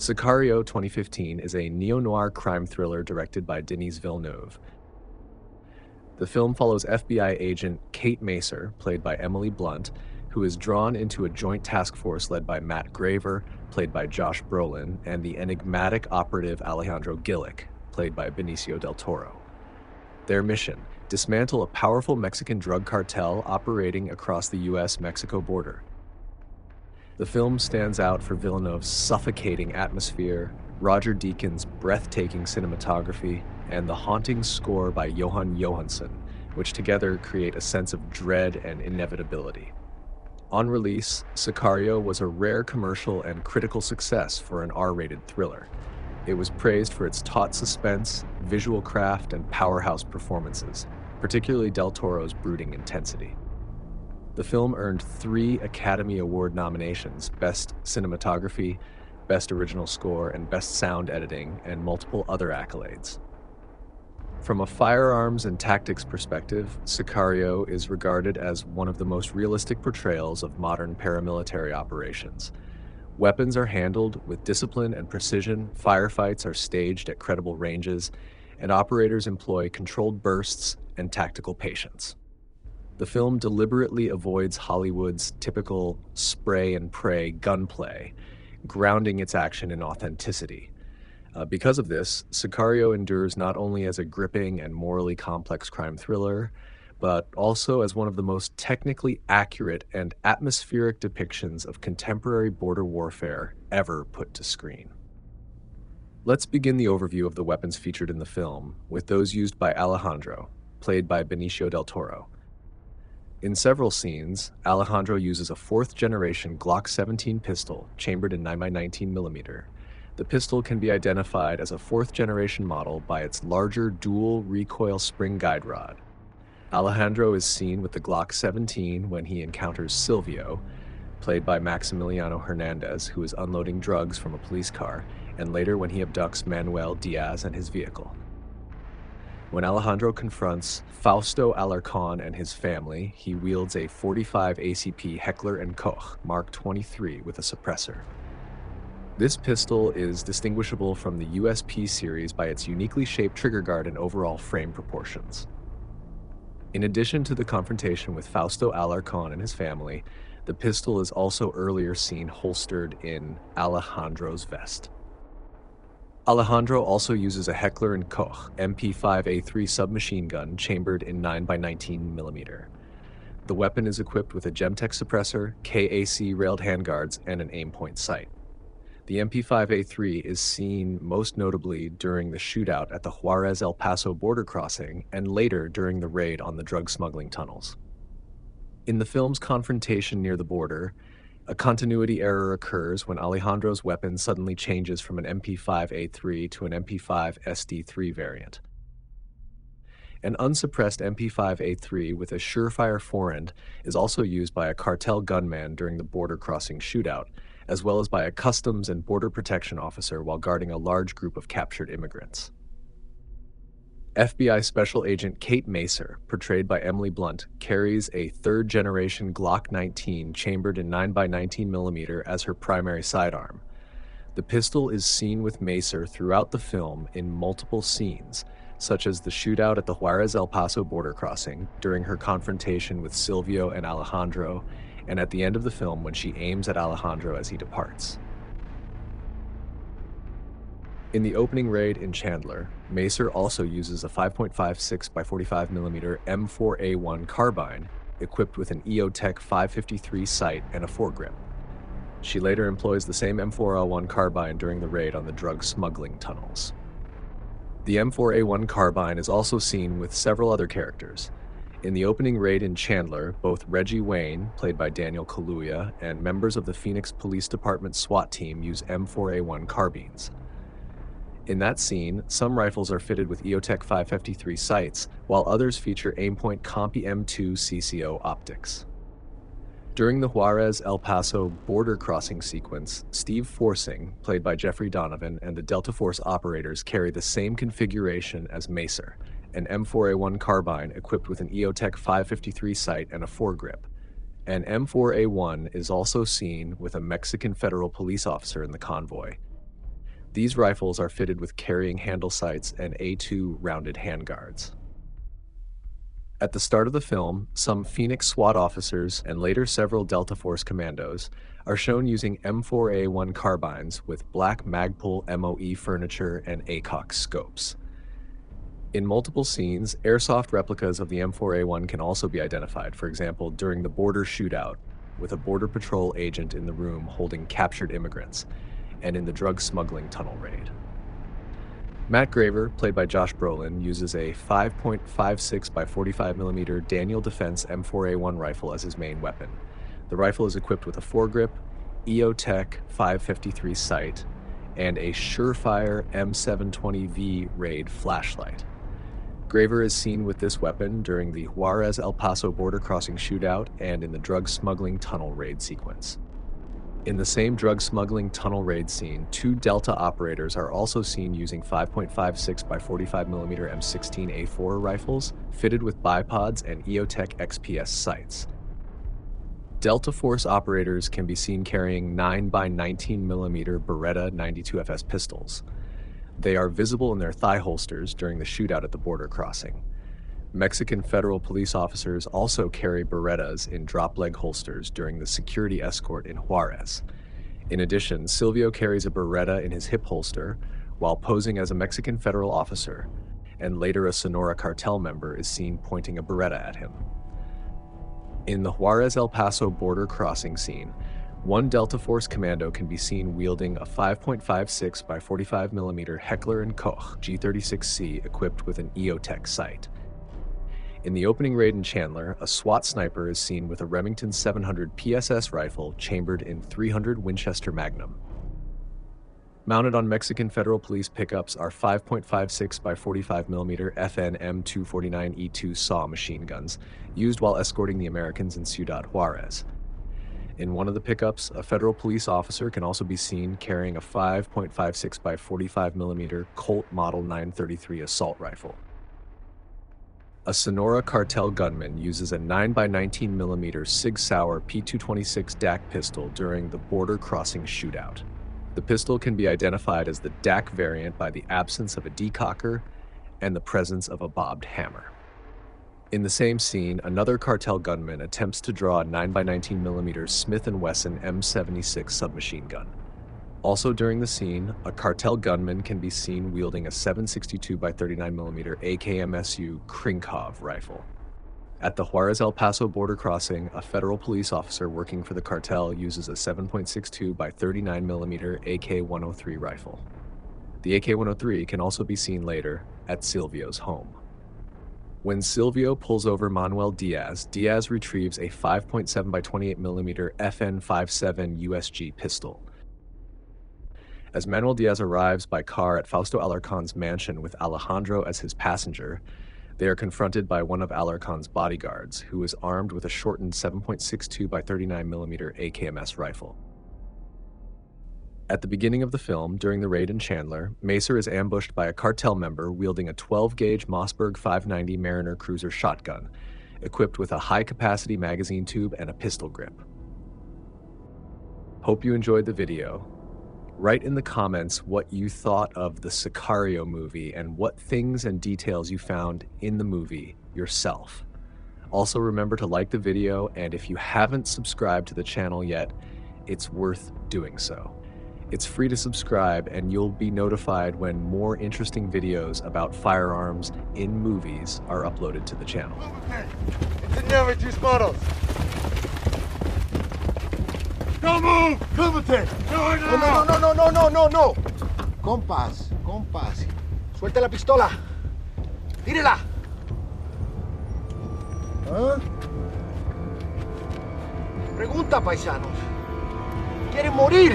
Sicario 2015 is a neo-noir crime thriller directed by Denis Villeneuve. The film follows FBI agent Kate Macer, played by Emily Blunt, who is drawn into a joint task force led by Matt Graver, played by Josh Brolin, and the enigmatic operative Alejandro Gillick, played by Benicio del Toro. Their mission: dismantle a powerful Mexican drug cartel operating across the US-Mexico border. The film stands out for Villeneuve's suffocating atmosphere, Roger Deakins' breathtaking cinematography, and the haunting score by Johan Johansson, which together create a sense of dread and inevitability. On release, Sicario was a rare commercial and critical success for an R-rated thriller. It was praised for its taut suspense, visual craft, and powerhouse performances, particularly Del Toro's brooding intensity. The film earned 3 Academy Award nominations: Best Cinematography, Best Original Score, and Best Sound Editing, and multiple other accolades. From a firearms and tactics perspective, Sicario is regarded as one of the most realistic portrayals of modern paramilitary operations. Weapons are handled with discipline and precision, firefights are staged at credible ranges, and operators employ controlled bursts and tactical patience. The film deliberately avoids Hollywood's typical spray-and-pray gunplay, grounding its action in authenticity. Because of this, Sicario endures not only as a gripping and morally complex crime thriller, but also as one of the most technically accurate and atmospheric depictions of contemporary border warfare ever put to screen. Let's begin the overview of the weapons featured in the film with those used by Alejandro, played by Benicio del Toro. In several scenes, Alejandro uses a 4th-generation Glock 17 pistol chambered in 9x19mm. The pistol can be identified as a 4th-generation model by its larger dual recoil spring guide rod. Alejandro is seen with the Glock 17 when he encounters Silvio, played by Maximiliano Hernandez, who is unloading drugs from a police car, and later when he abducts Manuel Diaz and his vehicle. When Alejandro confronts Fausto Alarcón and his family, he wields a .45 ACP Heckler & Koch Mark 23 with a suppressor. This pistol is distinguishable from the USP series by its uniquely shaped trigger guard and overall frame proportions. In addition to the confrontation with Fausto Alarcón and his family, the pistol is also earlier seen holstered in Alejandro's vest. Alejandro also uses a Heckler & Koch MP5A3 submachine gun chambered in 9x19mm. The weapon is equipped with a Gemtech suppressor, KAC railed handguards, and an aim-point sight. The MP5A3 is seen most notably during the shootout at the Juarez-El Paso border crossing and later during the raid on the drug smuggling tunnels. In the film's confrontation near the border, a continuity error occurs when Alejandro's weapon suddenly changes from an MP5A3 to an MP5 SD3 variant. An unsuppressed MP5A3 with a surefire forend is also used by a cartel gunman during the border crossing shootout, as well as by a customs and border protection officer while guarding a large group of captured immigrants. FBI Special Agent Kate Macer, portrayed by Emily Blunt, carries a 3rd-generation Glock 19 chambered in 9x19mm as her primary sidearm. The pistol is seen with Macer throughout the film in multiple scenes, such as the shootout at the Juarez-El Paso border crossing, during her confrontation with Silvio and Alejandro, and at the end of the film when she aims at Alejandro as he departs. In the opening raid in Chandler, Macer also uses a 5.56x45mm M4A1 carbine equipped with an EOTech 553 sight and a foregrip. She later employs the same M4A1 carbine during the raid on the drug smuggling tunnels. The M4A1 carbine is also seen with several other characters. In the opening raid in Chandler, both Reggie Wayne, played by Daniel Kaluuya, and members of the Phoenix Police Department SWAT team use M4A1 carbines. In that scene, some rifles are fitted with EOTech 553 sights, while others feature Aimpoint Compi M2 CCO optics. During the Juarez-El Paso border crossing sequence, Steve Forsing, played by Jeffrey Donovan, and the Delta Force operators carry the same configuration as Macer, an M4A1 carbine equipped with an EOTech 553 sight and a foregrip. An M4A1 is also seen with a Mexican federal police officer in the convoy. These rifles are fitted with carrying handle sights and A2 rounded handguards. At the start of the film, some Phoenix SWAT officers and later several Delta Force commandos are shown using M4A1 carbines with black Magpul MOE furniture and ACOG scopes. In multiple scenes, airsoft replicas of the M4A1 can also be identified, for example, during the border shootout, with a Border Patrol agent in the room holding captured immigrants, and in the drug smuggling tunnel raid. Matt Graver, played by Josh Brolin, uses a 5.56 by 45mm Daniel Defense M4A1 rifle as his main weapon. The rifle is equipped with a foregrip, EOTech 553 sight, and a Surefire M720V Raid flashlight. Graver is seen with this weapon during the Juarez-El Paso border crossing shootout and in the drug smuggling tunnel raid sequence. In the same drug smuggling tunnel raid scene, 2 Delta operators are also seen using 5.56 by 45mm M16A4 rifles fitted with bipods and EOTech XPS sights. Delta Force operators can be seen carrying 9 by 19mm Beretta 92FS pistols. They are visible in their thigh holsters during the shootout at the border crossing. Mexican federal police officers also carry Berettas in drop leg holsters during the security escort in Juarez. In addition, Silvio carries a Beretta in his hip holster while posing as a Mexican federal officer, and later a Sonora Cartel member is seen pointing a Beretta at him. In the Juarez-El Paso border crossing scene, 1 Delta Force commando can be seen wielding a 5.56 by 45mm Heckler & Koch G36C equipped with an EOTech sight. In the opening raid in Chandler, a SWAT sniper is seen with a Remington 700 PSS rifle chambered in .300 Winchester Magnum. Mounted on Mexican Federal Police pickups are 5.56 by 45mm FN M249E2 SAW machine guns, used while escorting the Americans in Ciudad Juarez. In one of the pickups, a federal police officer can also be seen carrying a 5.56 by 45mm Colt Model 933 assault rifle. A Sonora Cartel gunman uses a 9 by 19mm Sig Sauer P226 DAC pistol during the border crossing shootout. The pistol can be identified as the DAC variant by the absence of a decocker and the presence of a bobbed hammer. In the same scene, another cartel gunman attempts to draw a 9 by 19mm Smith & Wesson M76 submachine gun. Also during the scene, a cartel gunman can be seen wielding a 7.62 by 39mm AKMSU Krinkov rifle. At the Juarez-El Paso border crossing, a federal police officer working for the cartel uses a 7.62 by 39mm AK-103 rifle. The AK-103 can also be seen later at Silvio's home. When Silvio pulls over Manuel Diaz, Diaz retrieves a 5.7 by 28mm FN57 USG pistol. As Manuel Diaz arrives by car at Fausto Alarcon's mansion with Alejandro as his passenger, they are confronted by one of Alarcon's bodyguards, who is armed with a shortened 7.62 by 39mm AKMS rifle. At the beginning of the film, during the raid in Chandler, Macer is ambushed by a cartel member wielding a 12-gauge Mossberg 590 Mariner Cruiser shotgun, equipped with a high-capacity magazine tube and a pistol grip. Hope you enjoyed the video. Write in the comments what you thought of the Sicario movie and what things and details you found in the movie yourself. Also remember to like the video, and if you haven't subscribed to the channel yet, it's worth doing so. It's free to subscribe, and you'll be notified when more interesting videos about firearms in movies are uploaded to the channel. Enseñame tus manos. No move! Cúbrete! No! Compas. Suelta la pistola. Tírela. ¿Ah? Pregunta, paisanos. ¿Quieren morir?